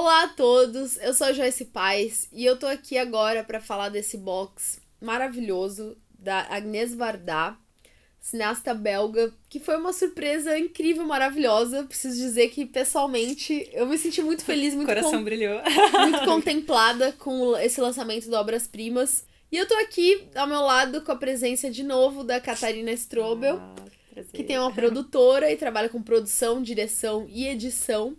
Olá a todos, eu sou a Joyce Paz e eu tô aqui agora para falar desse box maravilhoso da Agnès Varda, cineasta belga, que foi uma surpresa incrível, maravilhosa. Preciso dizer que, pessoalmente, eu me senti muito feliz, Coração brilhou. muito contemplada com esse lançamento do Obras-Primas. E eu tô aqui ao meu lado com a presença de novo da Catarina Strobel, que tem uma produtora e trabalha com produção, direção e edição,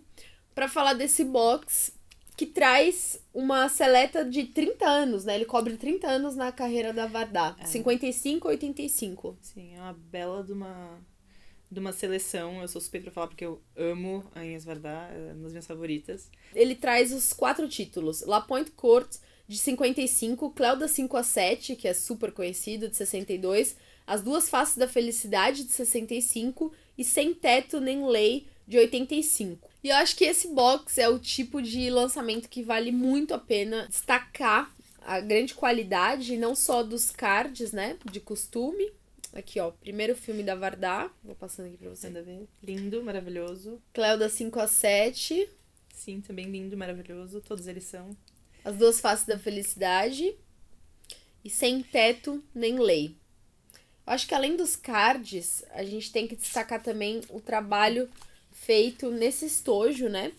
para falar desse box que traz uma seleta de 30 anos, né? Ele cobre 30 anos na carreira da Varda, 55 a 85. Sim, é uma bela de uma seleção. Eu sou suspeita pra falar porque eu amo a Agnès Varda, é uma das minhas favoritas. Ele traz os 4 títulos: La Pointe Courte, de 55, Cléo da 5 a 7, que é super conhecido, de 62, As Duas Faces da Felicidade, de 65, e Sem Teto Nem Lei, de 85. E eu acho que esse box é o tipo de lançamento que vale muito a pena destacar a grande qualidade, não só dos cards, né, de costume. Aqui, ó, primeiro filme da Varda, vou passando aqui pra você. Manda ver. Lindo, maravilhoso. Cléo da 5 a 7. Sim, também lindo, maravilhoso. Todos eles são. As Duas Faces da Felicidade e Sem Teto Nem Lei. Eu acho que além dos cards, a gente tem que destacar também o trabalho feito nesse estojo, né?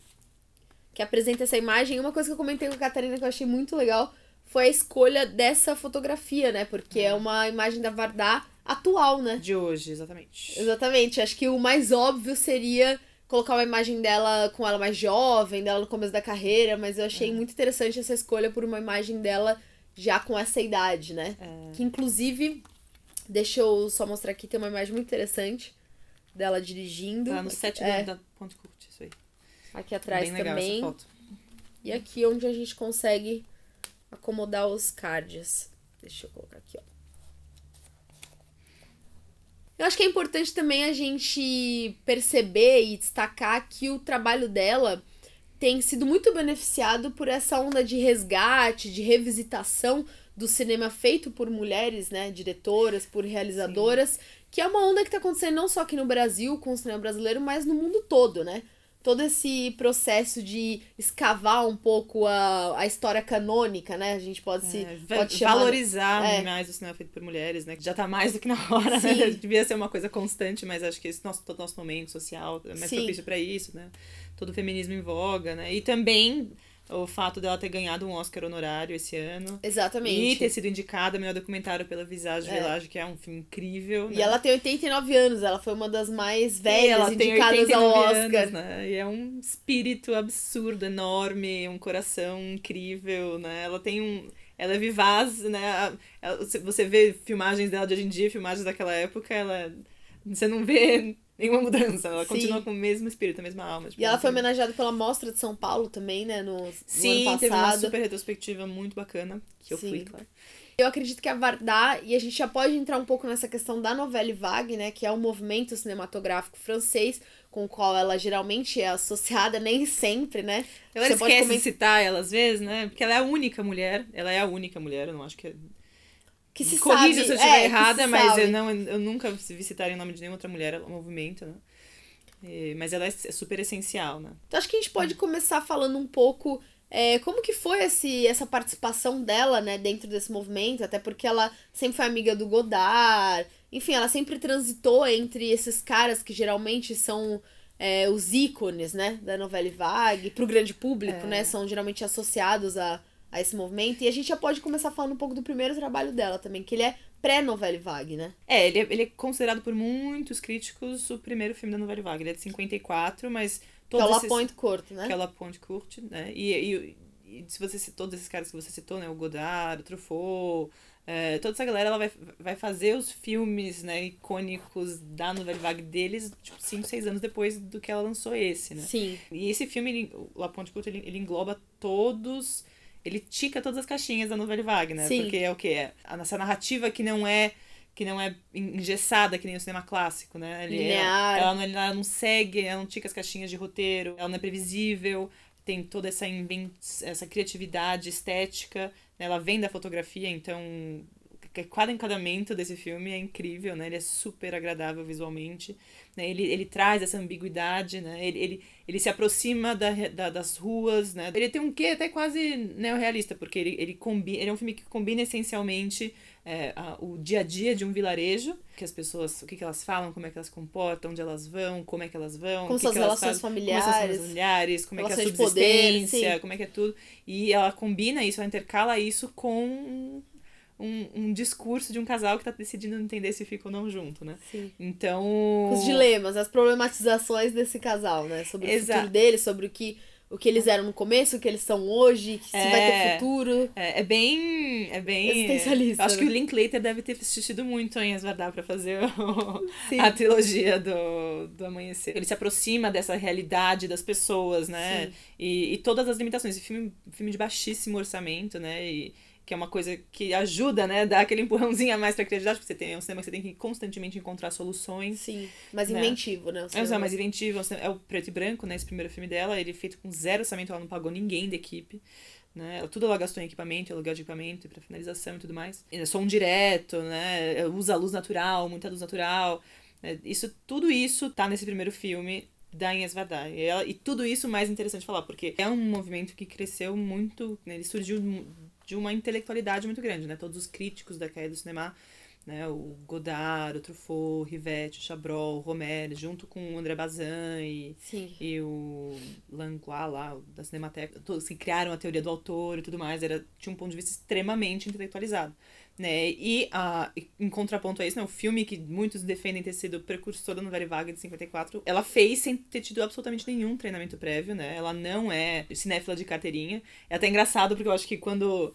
Que apresenta essa imagem. Uma coisa que eu comentei com a Catarina que eu achei muito legal foi a escolha dessa fotografia, né? Porque é uma imagem da Varda atual, né? De hoje, exatamente. Exatamente. Acho que o mais óbvio seria colocar uma imagem dela com ela mais jovem, dela no começo da carreira, mas eu achei muito interessante essa escolha por uma imagem dela já com essa idade, né? Que inclusive, deixa eu só mostrar aqui, tem uma imagem muito interessante dela dirigindo. Tá no set da Ponte Curte, isso aí. Aqui atrás bem legal também. essa foto. E aqui onde a gente consegue acomodar os cards. Deixa eu colocar aqui, ó. Eu acho que é importante também a gente perceber e destacar que o trabalho dela tem sido muito beneficiado por essa onda de resgate, de revisitação do cinema feito por mulheres, né, diretoras, por realizadoras, que é uma onda que tá acontecendo não só aqui no Brasil com o cinema brasileiro, mas no mundo todo, né? Todo esse processo de escavar um pouco a história canônica, né? A gente pode pode chamar... Valorizar mais o cinema feito por mulheres, né? Que já tá mais do que na hora, né? Devia ser uma coisa constante, mas acho que esse todo nosso momento social é mais propício pra isso, né? Todo o feminismo em voga, né? E também o fato dela ter ganhado um Oscar honorário esse ano. Exatamente. E ter sido indicada melhor documentário pela Visage Village, que é um filme incrível. E né? ela tem 89 anos, ela foi uma das mais velhas indicadas ao Oscar. Anos, né? E é um espírito absurdo, enorme, um coração incrível, né? Ela tem um... Ela é vivaz, né? Você vê filmagens dela de hoje em dia, filmagens daquela época, você não vê nenhuma mudança. Ela continua com o mesmo espírito, a mesma alma. E ela foi homenageada pela Mostra de São Paulo também, né? No ano passado. Teve uma super retrospectiva muito bacana, que eu fui, claro. Eu acredito que a Varda, e a gente já pode entrar um pouco nessa questão da Nouvelle Vague, né? Que é um movimento cinematográfico francês com o qual ela geralmente é associada, nem sempre, né? Eu esqueço de citar ela às vezes, né? Porque ela é a única mulher. Ela é a única mulher, eu não acho que... Que se corrija sabe, se eu estiver errada, mas sabe. eu nunca vi citarem o nome de nenhuma outra mulher no movimento, né? Mas ela é super essencial, né? Então acho que a gente pode começar falando um pouco como que foi essa participação dela, né, dentro desse movimento, até porque ela sempre foi amiga do Godard, enfim, ela sempre transitou entre esses caras que geralmente são os ícones, né, da Nouvelle Vague, pro grande público, né, são geralmente associados a esse movimento, e a gente já pode começar falando um pouco do primeiro trabalho dela também, que ele é pré-Nouvelle Vague, né? Ele é considerado por muitos críticos o primeiro filme da Nouvelle Vague. Ele é de 54, mas... Que é o La Pointe Courte, né? Que é o La Pointe Courte, né? E se você citou, todos esses caras que você citou, né? O Godard, o Truffaut... toda essa galera, ela vai fazer os filmes, né, icônicos da Nouvelle Vague deles, tipo, 5, 6 anos depois do que ela lançou esse, né? Sim. E esse filme, o La Pointe Courte, ele engloba todos... Ele tica todas as caixinhas da Nouvelle Vague, né? Sim. Porque é o quê? Essa narrativa que não é engessada, que nem o cinema clássico, né? Linear. Ela não segue, ela não tica as caixinhas de roteiro, ela não é previsível, tem toda essa criatividade estética, né? Ela vem da fotografia, então cada enquadramento desse filme é incrível, né? Ele é super agradável visualmente, né? Ele traz essa ambiguidade, né? Ele se aproxima das ruas, né? Ele tem um quê até quase neorrealista, porque ele é um filme que combina essencialmente o dia a dia de um vilarejo, que as pessoas, o que elas falam, como é que elas se comportam, onde elas vão, como é que elas vão, como são as relações familiares, como são as familiares, como é que é a subsistência, poder, como é que é tudo. E ela combina isso, ela intercala isso com um discurso de um casal que tá decidindo entender se fica ou não junto, né? Sim. Então... Os dilemas, as problematizações desse casal, né? Sobre o futuro deles, sobre o que eles eram no começo, o que eles são hoje, se vai ter futuro. É bem... Existencialista. Acho que o Linklater deve ter assistido muito em Asvardar pra fazer a trilogia do Amanhecer. Ele se aproxima dessa realidade das pessoas, né? E todas as limitações. Esse filme de baixíssimo orçamento, né? Que é uma coisa que ajuda, né? Dá aquele empurrãozinho a mais pra criatividade, porque é um cinema que você tem que constantemente encontrar soluções. Sim, mais inventivo, né? Mais inventivo. É o preto e branco, né? Esse primeiro filme dela, ele é feito com 0 orçamento, ela não pagou ninguém da equipe. Né? Tudo ela gastou em equipamento, aluguel de equipamento pra finalização e tudo mais. Som direto, né? Usa luz natural, muita luz natural. Né? Tudo isso tá nesse primeiro filme da Inês Vardar. E tudo isso mais interessante falar, porque é um movimento que cresceu muito, né? Ele surgiu de uma intelectualidade muito grande, né? Todos os críticos da caída do cinema, né? O Godard, o Truffaut, o Rivette, o Chabrol, o Romer, junto com o André Bazin e o Langlois lá, da Cinemateca, todos que criaram a teoria do autor e tudo mais, tinha um ponto de vista extremamente intelectualizado. Né? E em contraponto a isso, né, o filme que muitos defendem ter sido precursor da Nouvelle Vague de 54, ela fez sem ter tido absolutamente nenhum treinamento prévio, né? Ela não é cinéfila de carteirinha. É até engraçado, porque eu acho que quando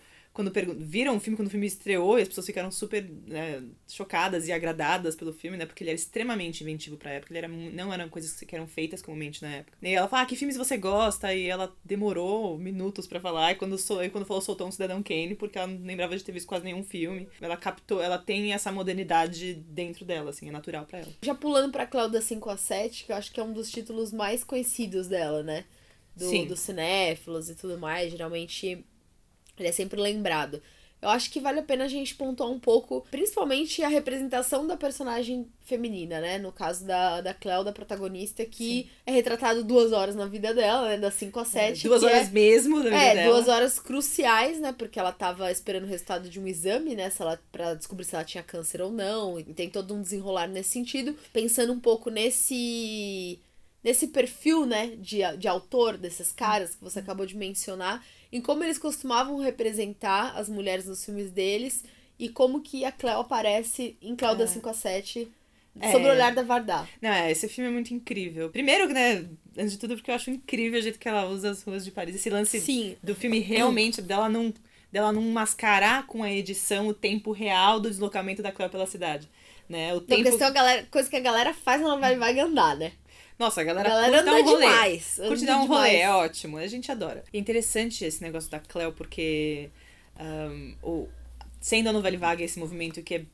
viram o filme, quando o filme estreou, e as pessoas ficaram super, né, chocadas e agradadas pelo filme, né? Porque ele era extremamente inventivo pra época. Não eram coisas que eram feitas comumente na época. E ela fala, que filmes você gosta? E ela demorou minutos pra falar. E quando falou, soltou um Cidadão Kane, porque ela não lembrava de ter visto quase nenhum filme. Ela captou, ela tem essa modernidade dentro dela, assim, é natural pra ela. Já pulando pra Cláudia 5-7, que eu acho que é um dos títulos mais conhecidos dela, né? Dos cinéfilos e tudo mais, geralmente... Ele é sempre lembrado. Eu acho que vale a pena a gente pontuar um pouco, principalmente a representação da personagem feminina, né? No caso da Cleo, da protagonista, que é retratado 2 horas na vida dela, né? Das 5 às 7. 2 horas mesmo na vida dela. 2 horas cruciais, né? Porque ela tava esperando o resultado de um exame, né? Pra descobrir se ela tinha câncer ou não. E tem todo um desenrolar nesse sentido. Pensando um pouco nesse perfil, né? De autor desses caras que você acabou de mencionar. Em como eles costumavam representar as mulheres nos filmes deles e como que a Cleo aparece em Cláudia 5-7 sobre o olhar da Vardar. Não, esse filme é muito incrível. Primeiro, né, antes de tudo, porque eu acho incrível o jeito que ela usa as ruas de Paris. Esse lance do filme realmente, dela não mascarar com a edição o tempo real do deslocamento da Cleo pela cidade. Né? Porque se tem coisa que a galera faz, ela vai andar, né? Nossa, a galera curte dar um rolê. Demais. Curte dar um rolê, é ótimo. A gente adora. É interessante esse negócio da Cleo, porque sendo a Nouvelle Vague esse movimento que é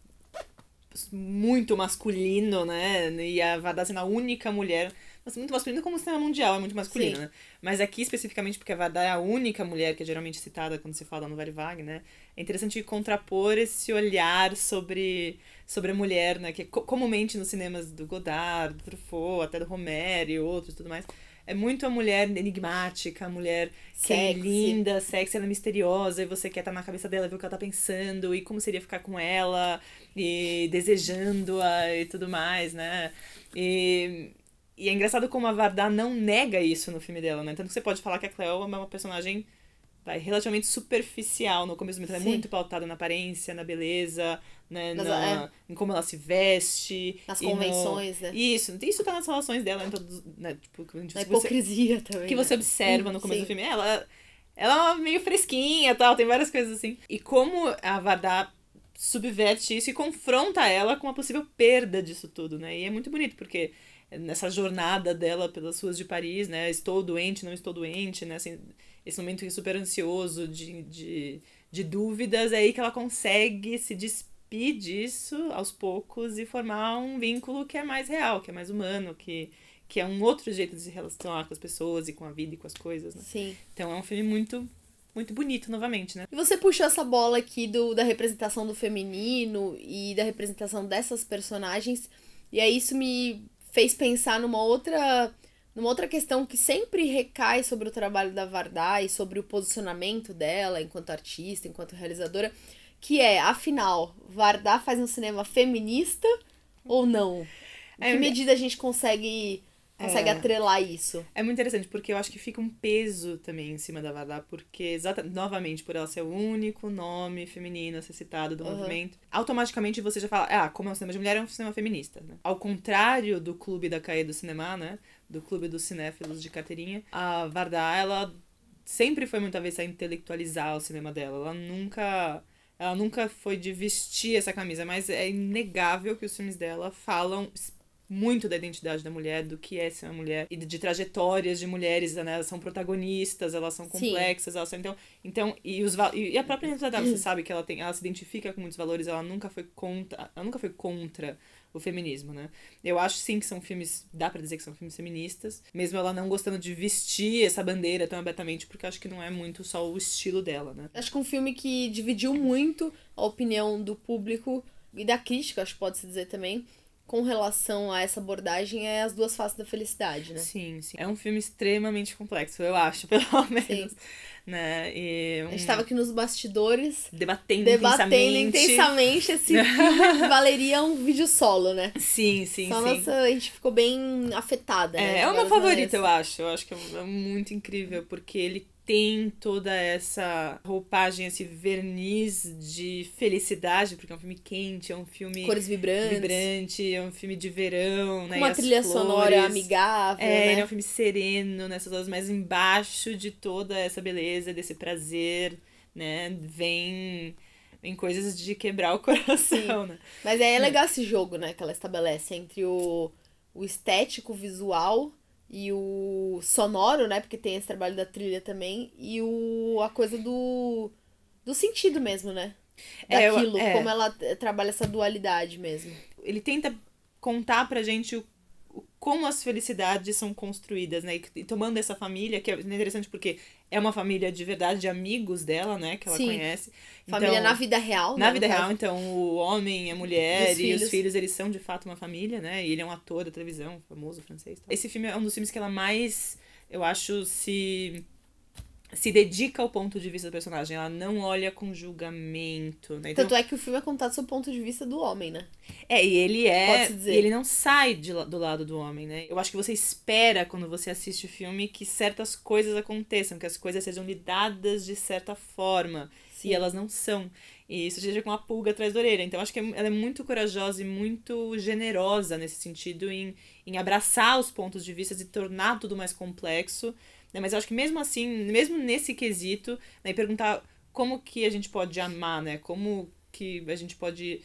muito masculino, né? E a Vardar sendo a única mulher... Muito masculino como o cinema mundial, é muito masculino, né? Mas aqui, especificamente, porque a Vardar é a única mulher que é geralmente citada quando se fala da Nouvelle Vague, né? É interessante contrapor esse olhar sobre a mulher, né? Que é comumente nos cinemas do Godard, do Truffaut, até do Romer e outros e tudo mais. É muito a mulher enigmática, a mulher que é linda, sexy, ela é misteriosa, e você quer estar na cabeça dela, ver o que ela tá pensando, e como seria ficar com ela, e desejando-a e tudo mais, né? E é engraçado como a Vardar não nega isso no filme dela, né? Tanto que você pode falar que a Cleo é uma personagem relativamente superficial no começo do filme. Ela é muito pautada na aparência, na beleza, né? Em como ela se veste. Nas convenções, né? Isso tá nas relações dela, né? Tipo, na hipocrisia também. Que você observa no começo do filme. Ela é meio fresquinha e tal, tem várias coisas assim. E como a Vardar subverte isso e confronta ela com a possível perda disso tudo, né? E é muito bonito, porque nessa jornada dela pelas ruas de Paris, né? Estou doente, não estou doente, né? Assim, esse momento super ansioso de dúvidas, é aí que ela consegue se despir disso aos poucos e formar um vínculo que é mais real, que é mais humano, que é um outro jeito de se relacionar com as pessoas e com a vida e com as coisas, né? Sim. Então é um filme muito muito bonito novamente, né? E você puxou essa bola aqui da representação do feminino e da representação dessas personagens, e aí isso me fez pensar numa outra questão que sempre recai sobre o trabalho da Vardar e sobre o posicionamento dela enquanto artista, enquanto realizadora, que é, afinal, Vardar faz um cinema feminista ou não? Em que medida a gente consegue atrelar isso? É muito interessante, porque eu acho que fica um peso também em cima da Vardar, porque, novamente, por ela ser o único nome feminino a ser citado do movimento, automaticamente você já fala, como é um cinema de mulher, é um cinema feminista, né? Ao contrário do Clube da Caê do Cinema, né? Do Clube dos Cinéfilos de carteirinha, a Vardar, ela sempre foi muito avessa a intelectualizar o cinema dela. Ela nunca foi de vestir essa camisa, mas é inegável que os filmes dela falam muito da identidade da mulher, do que é ser uma mulher, e de trajetórias de mulheres, né? Elas são protagonistas, elas são complexas, elas são, e a própria identidade dela, você sabe que ela se identifica com muitos valores, ela nunca foi contra o feminismo, né? Eu acho sim que são filmes, dá pra dizer que são filmes feministas, mesmo ela não gostando de vestir essa bandeira tão abertamente, porque eu acho que não é muito só o estilo dela, né? Acho que um filme que dividiu muito a opinião do público e da crítica, acho que pode-se dizer também, com relação a essa abordagem é As Duas Faces da Felicidade, né? Sim. É um filme extremamente complexo, eu acho, pelo menos. Sim. Né? A gente tava aqui nos bastidores debatendo intensamente esse filme. Valeria um vídeo solo, né? Sim. A gente ficou bem afetada, né? É o meu favorito, eu acho. Eu acho que é muito incrível, porque ele tem toda essa roupagem, esse verniz de felicidade, porque é um filme quente, é um filme... Cores vibrante, é um filme de verão, né? Uma trilha sonora amigável, né? Ele é um filme sereno, nessas horas, mas embaixo de toda essa beleza, desse prazer, né? Vem coisas de quebrar o coração, né? Mas é legal esse jogo, né? Que ela estabelece entre o estético, visual... E o sonoro, né? Porque tem esse trabalho da trilha também. E a coisa do sentido mesmo, né? Daquilo, como ela trabalha essa dualidade mesmo. Ele tenta contar pra gente como as felicidades são construídas, né? E tomando essa família, que é interessante porque é uma família de verdade, de amigos dela, né? Que ela conhece. Família na vida real, né? Na vida real, então o homem, a mulher e os filhos, eles são de fato uma família, né? E ele é um ator da televisão, famoso, francês. Esse filme é um dos filmes que ela mais, eu acho, se dedica ao ponto de vista do personagem. Ela não olha com julgamento, né? Então, tanto é que o filme é contado sob o ponto de vista do homem, né? E ele não sai do lado do homem, né? Eu acho que você espera, quando você assiste o filme, que certas coisas aconteçam, que as coisas sejam lidadas de certa forma. Sim. E elas não são. E isso te deixa com uma pulga atrás da orelha. Então, acho que ela é muito corajosa e muito generosa nesse sentido, em abraçar os pontos de vista e tornar tudo mais complexo. Mas eu acho que mesmo assim, mesmo nesse quesito, né, e perguntar como que a gente pode amar, né? Como que a gente pode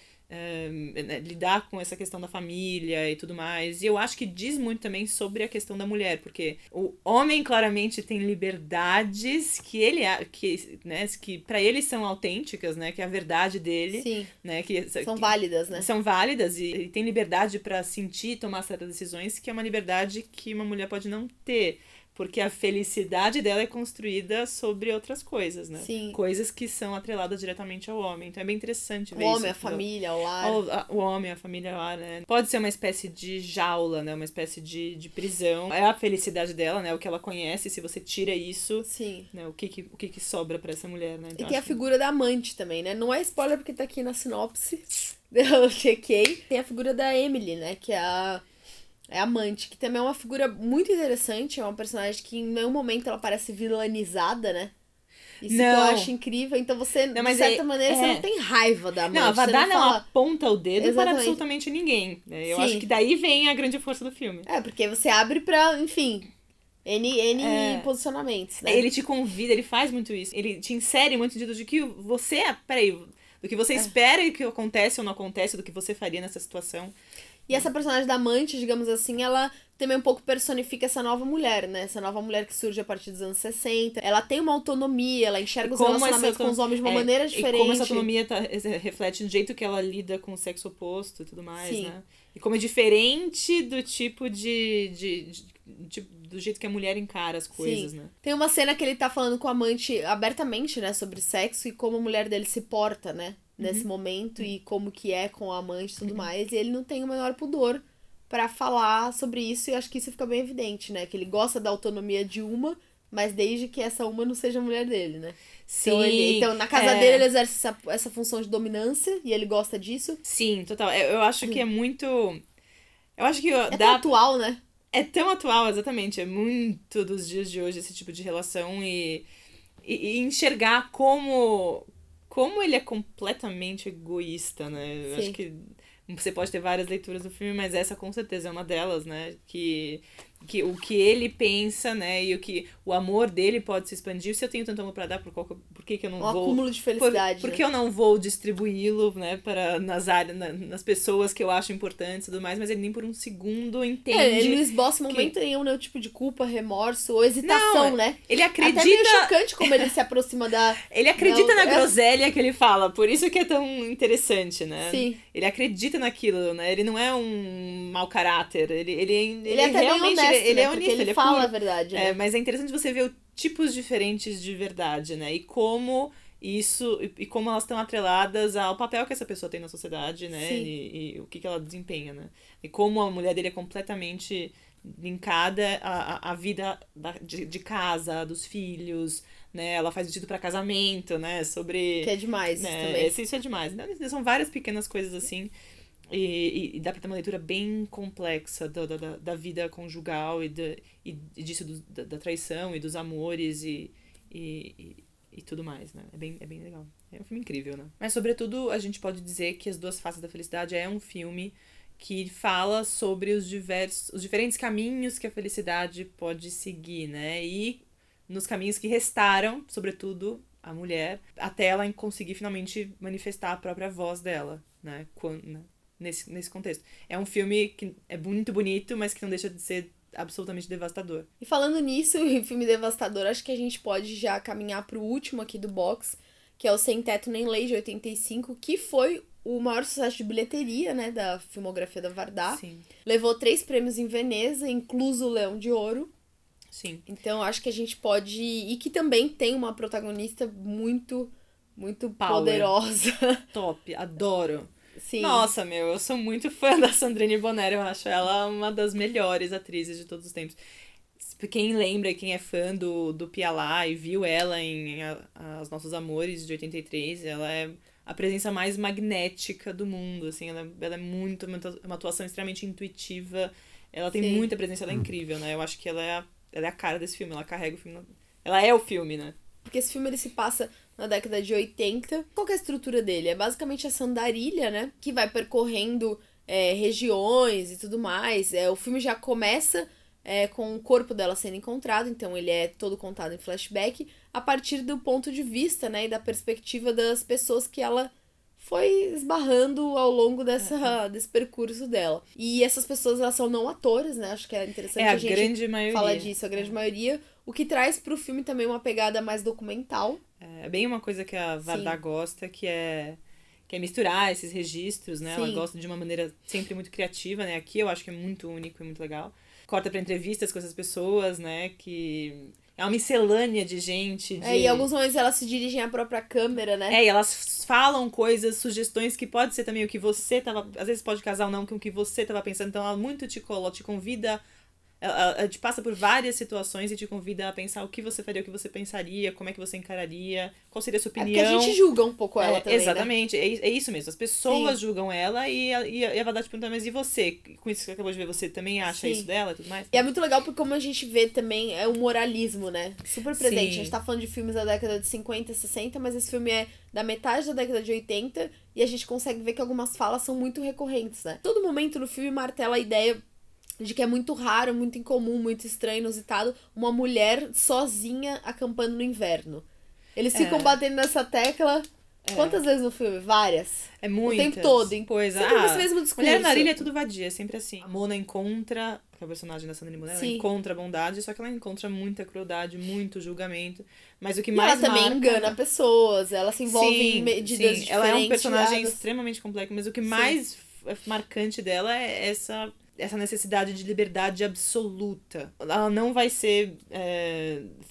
lidar com essa questão da família e tudo mais. E eu acho que diz muito também sobre a questão da mulher, porque o homem claramente tem liberdades que para ele são autênticas, né? Que é a verdade dele. Sim. Né, são válidas, né? São válidas e ele tem liberdade para sentir e tomar certas decisões, que é uma liberdade que uma mulher pode não ter. Porque a felicidade dela é construída sobre outras coisas, né? Sim. Coisas que são atreladas diretamente ao homem. Então é bem interessante ver isso. O homem, a família, o lar. O homem, a família, o lar, né? Pode ser uma espécie de jaula, né? Uma espécie de prisão. É a felicidade dela, né? O que ela conhece. Se você tira isso, sim, né? O que sobra pra essa mulher, né? Então, e tem a figura da amante também, né? Não é spoiler porque tá aqui na sinopse. Eu chequei. Tem a figura da Emily, né? Que é a amante, que também é uma figura muito interessante, é uma personagem que em nenhum momento ela parece vilanizada, né? Isso que eu acho incrível. Então você, de certa maneira, você não tem raiva da amante. Não, a Vardar não fala... aponta o dedo para absolutamente ninguém. Né? Eu acho que daí vem a grande força do filme. Porque você abre pra, enfim... N posicionamentos, né? Ele te convida, ele faz muito isso. Ele te insere muito no sentido de que você... do que você espera e que acontece ou não acontece, do que você faria nessa situação. E essa personagem da amante, digamos assim, ela também um pouco personifica essa nova mulher, né? Essa nova mulher que surge a partir dos anos 60. Ela tem uma autonomia, ela enxerga os relacionamentos com os homens de uma maneira diferente. E como essa autonomia reflete no jeito que ela lida com o sexo oposto e tudo mais, sim, né? E como é diferente do tipo do jeito que a mulher encara as coisas, Sim. né? Tem uma cena que ele tá falando com a amante abertamente, né, sobre sexo e como a mulher dele se porta, né, nesse momento e como que é com a amante e tudo mais. E ele não tem o menor pudor pra falar sobre isso e acho que isso fica bem evidente, né, que ele gosta da autonomia de uma, mas desde que essa uma não seja a mulher dele, né? Sim. Então na casa dele ele exerce essa função de dominância e ele gosta disso. Sim, total. Eu acho que é muito... Eu acho que É tão atual, né? É tão atual, exatamente. É muito dos dias de hoje esse tipo de relação e enxergar como ele é completamente egoísta, né? Eu acho que você pode ter várias leituras do filme, mas essa com certeza é uma delas, né? Que o que ele pensa, né? E o amor dele pode se expandir. Se eu tenho tanto amor pra dar, por que eu não vou... acúmulo de felicidade. Por que eu não vou distribuí-lo, né? Para nas pessoas que eu acho importantes e tudo mais, mas ele nem por um segundo entende... Ele não esboça em momento nenhum nenhum tipo de culpa, remorso ou hesitação, né? Ele acredita... Até meio chocante como ele se aproxima da... Ele acredita na groselha que ele fala, por isso que é tão interessante, né? Sim. Ele acredita naquilo, né? Ele não é um mau caráter, ele é até realmente... bem honesto, ele né? é honesto, ele ele fala puro. a verdade, né? Mas é interessante você ver tipos diferentes de verdade, né? E como isso... E como elas estão atreladas ao papel que essa pessoa tem na sociedade, né? Sim. E o que ela desempenha, né? E como a mulher dele é completamente linkada à vida de casa, dos filhos, né? Ela faz vestido pra casamento, né? Sobre... Que é demais, né? também. Isso é demais. São várias pequenas coisas assim. E dá pra ter uma leitura bem complexa da vida conjugal e disso da traição e dos amores e tudo mais, né? É bem legal. É um filme incrível, né? Mas, sobretudo, a gente pode dizer que As Duas Faces da Felicidade é um filme que fala sobre os diferentes caminhos que a felicidade pode seguir, né? E nos caminhos que restaram, sobretudo, a mulher, até ela conseguir finalmente manifestar a própria voz dela, né? Nesse contexto. É um filme que é muito bonito, mas que não deixa de ser absolutamente devastador. E falando nisso, em filme devastador, acho que a gente pode já caminhar pro último aqui do box, que é o Sem Teto Nem Lei, de 85, que foi o maior sucesso de bilheteria, né, da filmografia da Vardar. Sim. Levou 3 prêmios em Veneza, incluso o Leão de Ouro. Sim. Então, acho que a gente pode... E que também tem uma protagonista muito poderosa. Top, adoro. Sim. Nossa, eu sou muito fã da Sandrine Bonner, eu acho ela uma das melhores atrizes de todos os tempos. Quem lembra, quem é fã do Pialá e viu ela em Os Nossos Amores, de 83, ela é a presença mais magnética do mundo, assim, ela é muito, uma atuação extremamente intuitiva, ela tem muita presença, ela é incrível, né? Eu acho que ela é a cara desse filme, ela carrega o filme, ela é o filme, né? Porque esse filme ele se passa na década de 80. Qual que é a estrutura dele? É basicamente essa andarilha, né? Que vai percorrendo regiões e tudo mais. O filme já começa com o corpo dela sendo encontrado, então ele é todo contado em flashback, a partir do ponto de vista, né? E da perspectiva das pessoas que ela foi esbarrando ao longo desse percurso dela. E essas pessoas, elas são não atores, né? Acho que é interessante a gente grande maioria. falar disso, a grande maioria. O que traz pro filme também uma pegada mais documental. É bem uma coisa que a Vardar gosta, que é misturar esses registros, né? Sim. Ela gosta de uma maneira sempre muito criativa, né? Aqui eu acho que é muito único e muito legal. Corta pra entrevistas com essas pessoas, né? Que é uma miscelânea de gente. E em alguns momentos elas se dirigem à própria câmera, né? E elas falam coisas, sugestões que pode ser também o que você tava... Às vezes pode casar ou não com o que você tava pensando. Então ela muito te convida... Ela te passa por várias situações e te convida a pensar o que você faria, o que você pensaria, como é que você encararia, qual seria a sua opinião. Porque a gente julga um pouco ela também, exatamente, né? É isso mesmo. As pessoas julgam ela e a Vardar te pergunta, mas e você? Com isso que você acabou de ver, você também acha isso dela e tudo mais? E é muito legal porque como a gente vê também é o moralismo, né? Super presente. A gente tá falando de filmes da década de 50, 60, mas esse filme é da metade da década de 80 e a gente consegue ver que algumas falas são muito recorrentes, né? Todo momento no filme martela a ideia de que é muito raro, muito incomum, muito estranho, inusitado, uma mulher sozinha acampando no inverno. Eles ficam batendo nessa tecla quantas vezes no filme? Várias. É muitas. O tempo todo. Pois sempre esse mesmo discurso. Mulher na Ilha é tudo vadia, é sempre assim. A Mona encontra, que é a personagem da Sandrine Bonner, ela encontra a bondade, só que ela encontra muita crueldade, muito julgamento. Mas o que mais ela também engana pessoas, ela se envolve em medidas diferentes. Ela é um personagem extremamente complexo, mas o que mais marcante dela é essa necessidade de liberdade absoluta. Ela não vai ser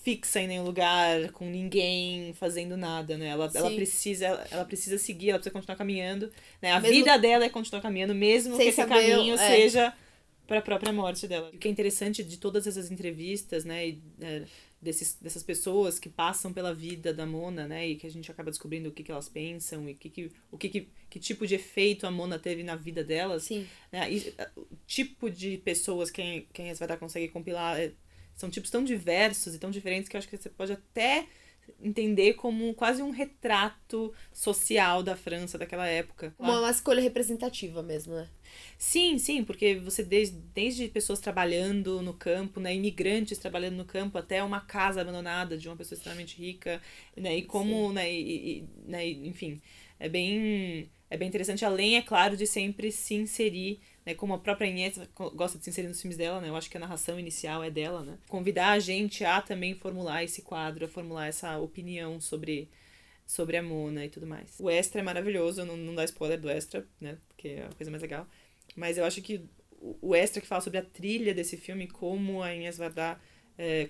fixa em nenhum lugar, com ninguém fazendo nada, né? Ela precisa seguir, ela precisa continuar caminhando, né? A vida dela é continuar caminhando, mesmo que esse caminho seja para a própria morte dela. O que é interessante de todas essas entrevistas, né? Dessas pessoas que passam pela vida da Mona, né, e que a gente acaba descobrindo o que elas pensam e que tipo de efeito a Mona teve na vida delas. Sim. Né, e, o tipo de pessoas que a SVD consegue compilar são tipos tão diversos e tão diferentes que eu acho que você pode até entender como quase um retrato social da França daquela época. Uma escolha representativa mesmo, né? Sim, porque você desde pessoas trabalhando no campo, né, imigrantes trabalhando no campo, até uma casa abandonada de uma pessoa extremamente rica, né, e como, né, enfim, é bem interessante, além, é claro, de sempre se inserir, né, como a própria Inés gosta de se inserir nos filmes dela, né, eu acho que a narração inicial é dela, né, convidar a gente a também formular esse quadro, a formular essa opinião sobre a Mona e tudo mais. O extra é maravilhoso, não dá spoiler do extra, né, porque é a coisa mais legal. Mas eu acho que o extra que fala sobre a trilha desse filme, como a Inés Varda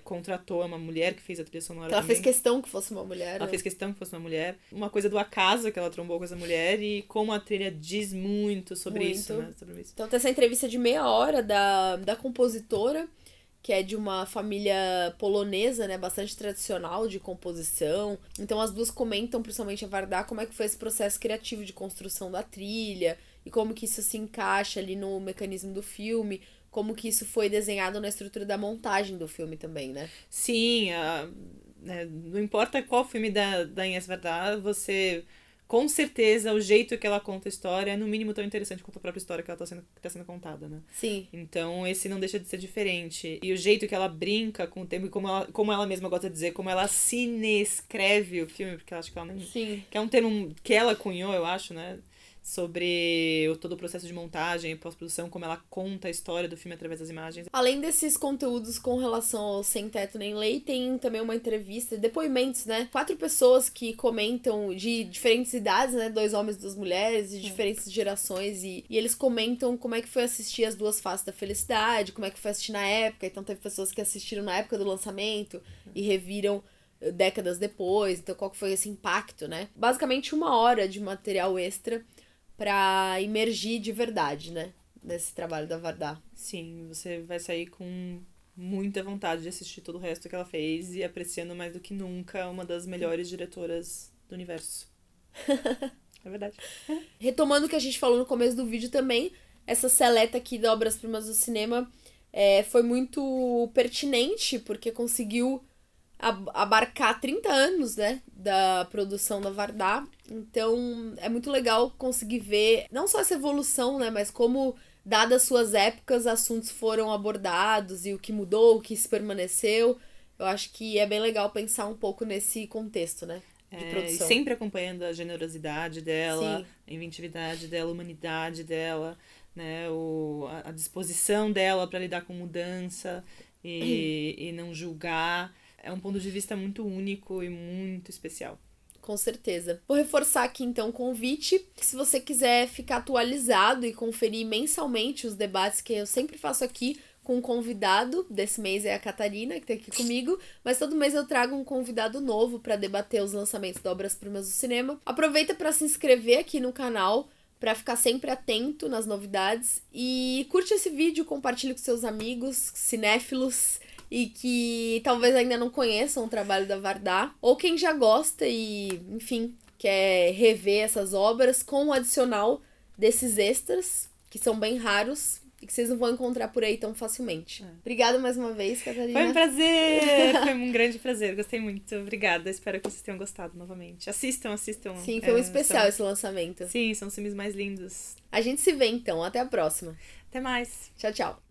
contratou uma mulher que fez a trilha sonora ela também. fez questão que fosse uma mulher. Ela fez questão que fosse uma mulher. Uma coisa do acaso que ela trombou com essa mulher e como a trilha diz muito sobre isso, né? Sobre isso. Então tem essa entrevista de meia hora da compositora, que é de uma família polonesa, né, bastante tradicional de composição. Então as duas comentam, principalmente a Varda, como é que foi esse processo criativo de construção da trilha e como que isso se encaixa ali no mecanismo do filme, como que isso foi desenhado na estrutura da montagem do filme também, né? Sim, né, não importa qual filme da Inés Varda, você... Com certeza, o jeito que ela conta a história é, no mínimo, tão interessante quanto a própria história que ela tá sendo contada, né? Sim. Então, esse não deixa de ser diferente. E o jeito que ela brinca com o tempo, e como ela mesma gosta de dizer, como ela cinescreve o filme, porque eu acho que ela nem... Sim. Que é um termo que ela cunhou, eu acho, né? Sobre todo o processo de montagem e pós-produção, como ela conta a história do filme através das imagens. Além desses conteúdos com relação ao Sem Teto Nem Lei, tem também uma entrevista, depoimentos, né? 4 pessoas que comentam de diferentes idades, né? 2 homens e 2 mulheres, de diferentes gerações, e eles comentam como é que foi assistir As Duas Faces da Felicidade, como é que foi assistir na época. Então teve pessoas que assistiram na época do lançamento e reviram décadas depois, então qual que foi esse impacto, né? Basicamente 1 hora de material extra pra imergir de verdade, né? Nesse trabalho da Varda. Sim, você vai sair com muita vontade de assistir todo o resto que ela fez e apreciando mais do que nunca uma das melhores diretoras do universo. É verdade. Retomando o que a gente falou no começo do vídeo também, essa seleta aqui de obras-primas do cinema foi muito pertinente, porque conseguiu abarcar 30 anos, né, da produção da Varda. Então, é muito legal conseguir ver não só essa evolução, né, mas como, dadas suas épocas, assuntos foram abordados e o que mudou, o que se permaneceu. Eu acho que é bem legal pensar um pouco nesse contexto, né, de produção. E sempre acompanhando a generosidade dela, Sim. a inventividade dela, a humanidade dela, né, a disposição dela para lidar com mudança e não julgar. É um ponto de vista muito único e muito especial. Com certeza. Vou reforçar aqui então o convite. Se você quiser ficar atualizado e conferir mensalmente os debates que eu sempre faço aqui com um convidado, desse mês é a Catarina, que tá aqui comigo, mas todo mês eu trago um convidado novo para debater os lançamentos de obras-primas do cinema. Aproveita para se inscrever aqui no canal, para ficar sempre atento nas novidades, e curte esse vídeo, compartilhe com seus amigos cinéfilos e que talvez ainda não conheçam o trabalho da Varda, ou quem já gosta e, enfim, quer rever essas obras com o adicional desses extras, que são bem raros e que vocês não vão encontrar por aí tão facilmente. Obrigada mais uma vez, Catarina. Foi um prazer! Foi um grande prazer, gostei muito. Obrigada, espero que vocês tenham gostado novamente. Assistam. Sim, foi um especial esse lançamento. Sim, são os filmes mais lindos. A gente se vê então, até a próxima. Até mais! Tchau, tchau.